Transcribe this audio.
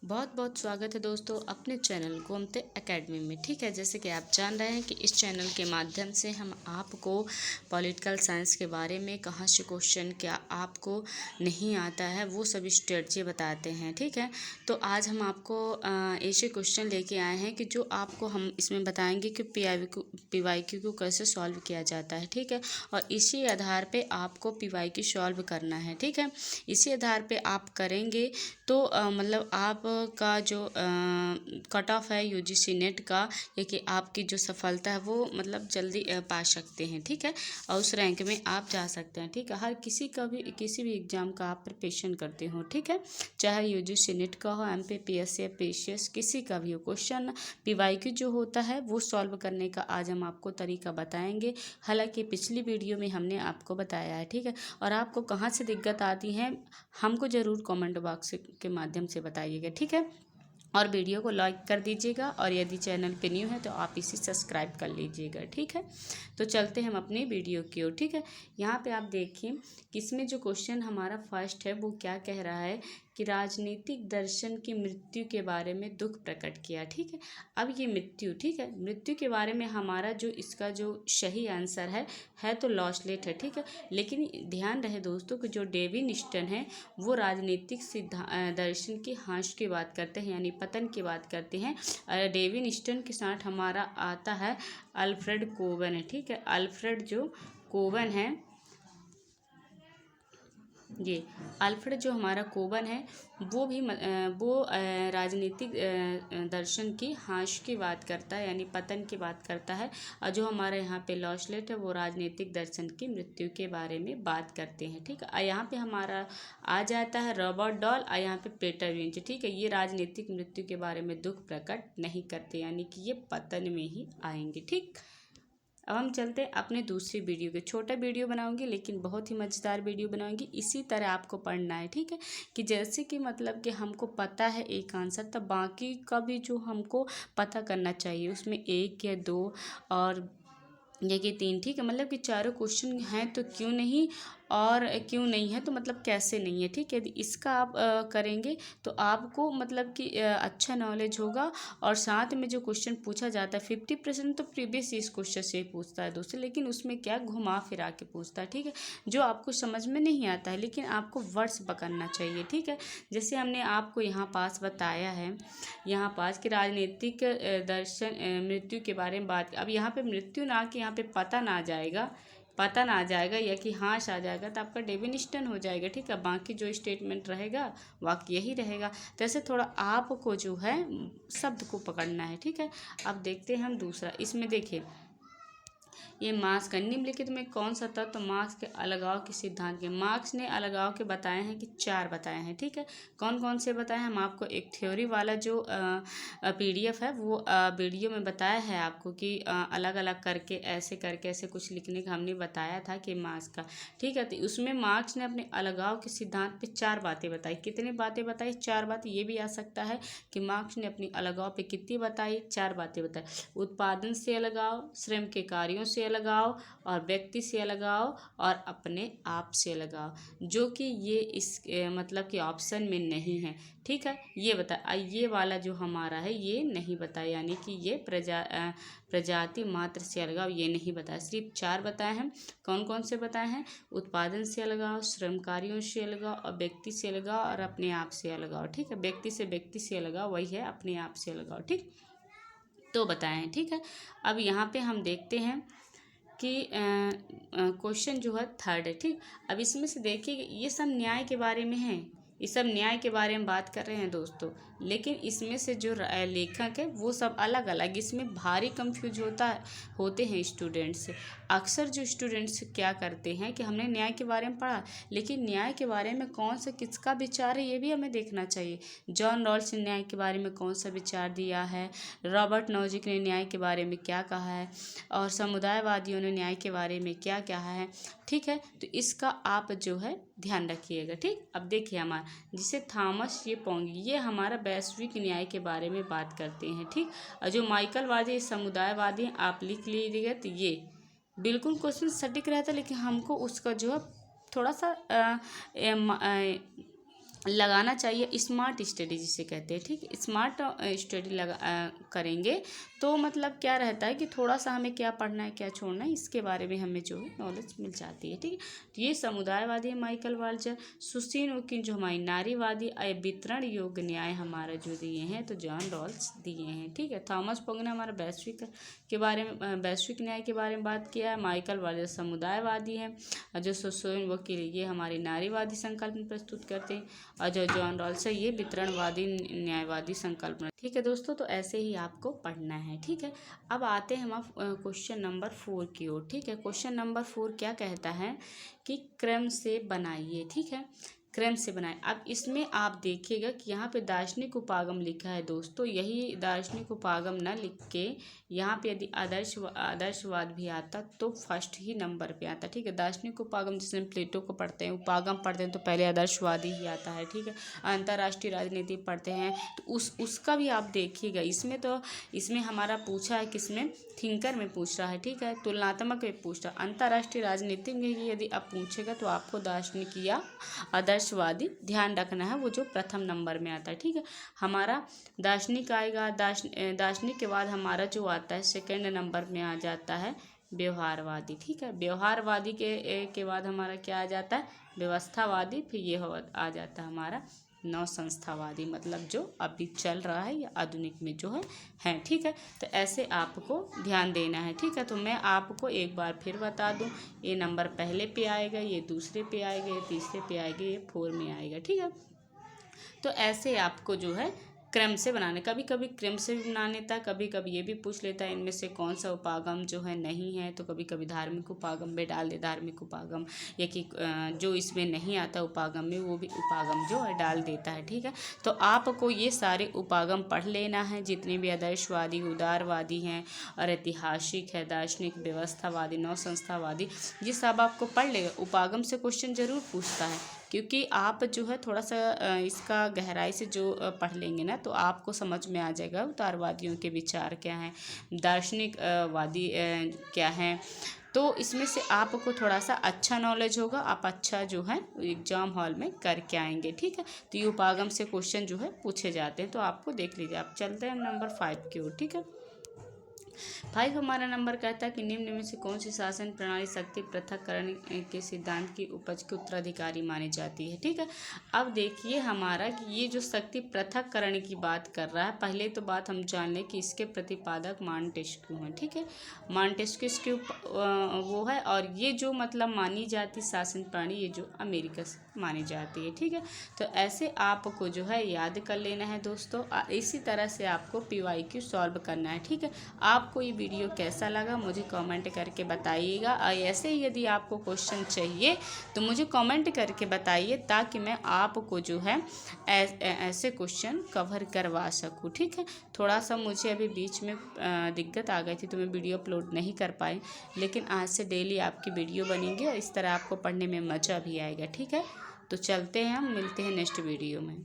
बहुत बहुत स्वागत है दोस्तों अपने चैनल गोमती एकेडमी में। ठीक है, जैसे कि आप जान रहे हैं कि इस चैनल के माध्यम से हम आपको पॉलिटिकल साइंस के बारे में कहाँ से क्वेश्चन क्या आपको नहीं आता है वो सभी स्ट्रेटजी बताते हैं। ठीक है, तो आज हम आपको ऐसे क्वेश्चन लेके आए हैं कि जो आपको हम इसमें बताएंगे कि PYQ को कैसे सॉल्व किया जाता है। ठीक है, और इसी आधार पर आपको PYQ सॉल्व करना है। ठीक है, इसी आधार पर आप करेंगे तो मतलब आप का जो कट ऑफ है UGC नेट का, या कि आपकी जो सफलता है वो मतलब जल्दी पा सकते हैं। ठीक है, और उस रैंक में आप जा सकते हैं। ठीक है, हर किसी भी एग्ज़ाम का आप प्रिपरेशन करते हो। ठीक है, चाहे UGC नेट का हो, MPPS या PCS, किसी का भी हो, क्वेश्चन PYQ जो होता है वो सॉल्व करने का आज हम आपको तरीका बताएंगे। हालांकि पिछली वीडियो में हमने आपको बताया है। ठीक है, और आपको कहाँ से दिक्कत आती है हमको ज़रूर कमेंट बॉक्स के माध्यम से बताइएगा। ठीक है, और वीडियो को लाइक कर दीजिएगा, और यदि चैनल पे न्यू है तो आप इसे सब्सक्राइब कर लीजिएगा। ठीक है, तो चलते हैं हम अपनी वीडियो की ओर। ठीक है, यहाँ पे आप देखिए कि इसमें जो क्वेश्चन हमारा फर्स्ट है वो क्या कह रहा है कि राजनीतिक दर्शन की मृत्यु के बारे में दुख प्रकट किया। ठीक है, अब ये मृत्यु, ठीक है, मृत्यु के बारे में हमारा जो इसका जो सही आंसर है तो लॉसलेट है। ठीक है, लेकिन ध्यान रहे दोस्तों कि जो डेविड स्टन है वो राजनीतिक दर्शन की हाँश की बात करते हैं, यानी पतन की बात करते हैं। डेविड स्टन के साथ हमारा आता है अल्फ्रेड कोवन है। ठीक है, अल्फ्रेड जो कोवन है, ये अल्फ्रेड जो हमारा कोवन है वो भी राजनीतिक दर्शन की हाँश की बात करता है, यानी पतन की बात करता है। और जो हमारे यहाँ पे लॉसलेट है वो राजनीतिक दर्शन की मृत्यु के बारे में बात करते हैं। ठीक है, यहाँ पे हमारा आ जाता है रॉबर्ट डॉल, और यहाँ पे पीटर विंच। ठीक है, ये राजनीतिक मृत्यु के बारे में दुख प्रकट नहीं करते, यानी कि ये पतन में ही आएंगे। ठीक, अब हम चलते हैं अपने दूसरी वीडियो के। छोटा वीडियो बनाऊंगी लेकिन बहुत ही मज़ेदार वीडियो बनाऊंगी, इसी तरह आपको पढ़ना है। ठीक है, कि जैसे कि मतलब कि हमको पता है एक आंसर, तब बाकी का भी जो हमको पता करना चाहिए, उसमें एक या दो और ये तीन। ठीक है, मतलब कि चारों क्वेश्चन हैं तो क्यों नहीं, और क्यों नहीं है तो मतलब कैसे नहीं है। ठीक है, यदि इसका आप करेंगे तो आपको मतलब कि अच्छा नॉलेज होगा। और साथ में जो क्वेश्चन पूछा जाता है 50% तो प्रीवियस इस क्वेश्चन से पूछता है दोस्तों, लेकिन उसमें क्या घुमा फिरा के पूछता है। ठीक है, जो आपको समझ में नहीं आता है, लेकिन आपको वर्ड्स पकड़ना चाहिए। ठीक है, जैसे हमने आपको यहाँ पास बताया है, यहाँ पास कि राजनीतिक दर्शन मृत्यु के बारे में बात। अब यहाँ पे मृत्यु ना कि यहाँ पे पतन आ जाएगा या कि हाँश आ जाएगा तो आपका डेफिनिशन हो जाएगा। ठीक है, बाकी जो स्टेटमेंट रहेगा वाक्य यही रहेगा। तो ऐसे थोड़ा आपको जो है शब्द को पकड़ना है। ठीक है, अब देखते हैं हम दूसरा। इसमें देखिए ये मार्क्स का निम्नलिखित में कौन सा तत्व तो मार्क्स के अलगाव के सिद्धांत के, मार्क्स ने अलगाव के बताए हैं कि 4 बताए हैं। ठीक है, कौन कौन से बताए हैं हम आपको एक थ्योरी वाला जो PDF है वो वीडियो में बताया है आपको कि अलग अलग करके ऐसे कुछ लिखने का हमने बताया था कि मार्क्स का। ठीक है, तो उसमें मार्क्स ने अपने अलगाव के सिद्धांत पे 4 बातें बताई। कितनी बातें बताई? 4 बातें। ये भी आ सकता है कि मार्क्स ने अपनी अलगाव पे कितनी बताई? 4 बातें बताई। उत्पादन से अलगाव, श्रम के कार्यों से अलगाव, और व्यक्ति से अलगाव, और अपने आप से अलगाव, जो कि ये इस मतलब कि ऑप्शन में नहीं है। ठीक है, ये बता, ये वाला जो हमारा है ये नहीं बताया, यानी कि ये प्रजाति मात्र से अलगाव ये नहीं बताया। सिर्फ 4 बताए हैं। कौन कौन से बताए हैं? उत्पादन से अलगाव, श्रम कार्यों से अलगाव, और व्यक्ति से अलगाव, और अपने आप से अलगाव। ठीक है, व्यक्ति से अलगाव वही है अपने आप से अलगाव। ठीक, तो बताए हैं। ठीक है, अब यहाँ पे हम देखते हैं कि क्वेश्चन जो है थर्ड है। ठीक, अब इसमें से देखिए ये सब न्याय के बारे में है, ये सब न्याय के बारे में बात कर रहे हैं दोस्तों, लेकिन इसमें से जो लेखक है वो सब अलग अलग, इसमें भारी कंफ्यूज होते हैं स्टूडेंट्स। अक्सर जो स्टूडेंट्स क्या करते हैं कि हमने न्याय के बारे में पढ़ा, लेकिन न्याय के बारे में कौन सा किसका विचार है ये भी हमें देखना चाहिए। जॉन रॉल्स ने न्याय के बारे में कौन सा विचार दिया है, रॉबर्ट नॉजिक ने न्याय के बारे में क्या कहा है, और समुदायवादियों ने न्याय के बारे में क्या कहा है। ठीक है, तो इसका आप जो है ध्यान रखिएगा। ठीक, अब देखिए हमारा जिसे थॉमस ये पोंगी, ये हमारा वैश्विक न्याय के बारे में बात करते हैं। ठीक, और जो माइकल वादी समुदायवादी हैं आप लिख लीजिएगा। तो ये बिल्कुल क्वेश्चन सटीक रहता है, लेकिन हमको उसका जो है थोड़ा सा लगाना चाहिए स्मार्ट स्टडी जिसे कहते हैं, ठीक। स्मार्ट स्टडी करेंगे तो मतलब क्या रहता है कि थोड़ा सा हमें क्या पढ़ना है क्या छोड़ना है इसके बारे में हमें जो है नॉलेज मिल जाती है, ठीक है। तो ये समुदायवादी है माइकल वाल्जर। सुसीन ओकिन जो हमारी नारीवादी वितरण योग्य न्याय हमारा जो दिए हैं तो जॉन रॉल्स दिए हैं, ठीक है। थॉमस पोग ने हमारा वैश्विक के बारे में वैश्विक न्याय के बारे में बात किया है। माइकल वाल्जर समुदायवादी है। जो सुसीन ओकिन ये हमारी नारीवादी संकल्पना प्रस्तुत करते हैं और जो जॉन रॉल्स है ये वितरणवादी न्यायवादी संकल्पना, ठीक है दोस्तों। तो ऐसे ही आपको पढ़ना है, ठीक है। अब आते हैं हम क्वेश्चन नंबर 4 की ओर, ठीक है। क्वेश्चन नंबर 4 क्या कहता है कि क्रम से बनाइए, ठीक है। क्रम से बनाए। अब इसमें आप देखिएगा कि यहाँ पे दार्शनिक उपागम लिखा है दोस्तों, यही दार्शनिक उपागम न लिख के यहाँ पे यदि आदर्शवाद भी आता तो फर्स्ट ही नंबर पे आता, ठीक है। दार्शनिक उपागम जिसमें प्लेटो को पढ़ते हैं, उपागम पढ़ते हैं तो पहले आदर्शवादी ही आता है, ठीक है। अंतर्राष्ट्रीय राजनीति पढ़ते हैं तो उसका भी आप देखिएगा। इसमें हमारा पूछा है किसमें, थिंकर में पूछ रहा है, ठीक है। तुलनात्मक में पूछ रहा है। अंतर्राष्ट्रीय राजनीति में यदि आप पूछेगा तो आपको दार्शनिक या आदर्शवादी ध्यान रखना है, वो जो प्रथम नंबर में आता है, ठीक है। हमारा दार्शनिक आएगा। दार्शनिक के बाद हमारा जो आता है सेकंड नंबर में आ जाता है व्यवहारवादी, ठीक है। व्यवहारवादी के बाद हमारा क्या आ जाता है, व्यवस्थावादी। फिर ये आ जाता है हमारा नव संस्थावादी, मतलब जो अभी चल रहा है या आधुनिक में जो है, ठीक है। तो ऐसे आपको ध्यान देना है, ठीक है। तो मैं आपको एक बार फिर बता दूं, ये नंबर पहले पे आएगा, ये दूसरे पे आएगा, ये तीसरे पे आएगा, ये 4 में आएगा, ठीक है। तो ऐसे आपको जो है क्रम से बनाने, कभी कभी क्रम से भी बना लेता है, कभी कभी ये भी पूछ लेता है इनमें से कौन सा उपागम जो है नहीं है, तो कभी कभी धार्मिक उपागम में डाल दे, धार्मिक उपागम, या कि जो इसमें नहीं आता उपागम में वो भी उपागम जो है डाल देता है, ठीक है। तो आपको ये सारे उपागम पढ़ लेना है, जितने भी आदर्शवादी, उदारवादी हैं और ऐतिहासिक है, दार्शनिक, व्यवस्थावादी, नव संस्थावादी, ये सब आपको पढ़ लेगा। उपागम से क्वेश्चन जरूर पूछता है, क्योंकि आप जो है थोड़ा सा इसका गहराई से जो पढ़ लेंगे ना तो आपको समझ में आ जाएगा उदारवादियों के विचार क्या हैं, दार्शनिक वादी क्या हैं। तो इसमें से आपको थोड़ा सा अच्छा नॉलेज होगा, आप अच्छा जो है एग्जाम हॉल में करके आएंगे, ठीक है। तो ये उपागम से क्वेश्चन जो है पूछे जाते हैं, तो आपको देख लीजिए। आप चलते हैं नंबर 5 की ओर, ठीक है। 5 हमारा नंबर कहता है कि निम्न में से कौन सी शासन प्रणाली शक्ति पृथक्करण के सिद्धांत की उपज के उत्तराधिकारी मानी जाती है, ठीक है। अब देखिए हमारा कि ये जो शक्ति पृथक्करण की बात कर रहा है, पहले तो बात हम जान लें कि इसके प्रतिपादक मॉन्टेस्क्यू हैं, ठीक है। मॉन्टेस्क्यू वो है, और ये जो मतलब मानी जाती शासन प्रणाली ये जो अमेरिका से मानी जाती है, ठीक है। तो ऐसे आपको जो है याद कर लेना है दोस्तों। इसी तरह से आपको PYQ सॉल्व करना है, ठीक है। आपको ये वीडियो कैसा लगा मुझे कमेंट करके बताइएगा, और ऐसे ही यदि आपको क्वेश्चन चाहिए तो मुझे कमेंट करके बताइए, ताकि मैं आपको जो है ऐसे क्वेश्चन कवर करवा सकूँ, ठीक है। थोड़ा सा मुझे अभी बीच में दिक्कत आ गई थी तो मैं वीडियो अपलोड नहीं कर पाई, लेकिन आज से डेली आपकी वीडियो बनेंगी और इस तरह आपको पढ़ने में मज़ा भी आएगा, ठीक है। तो चलते हैं, हम मिलते हैं नेक्स्ट वीडियो में।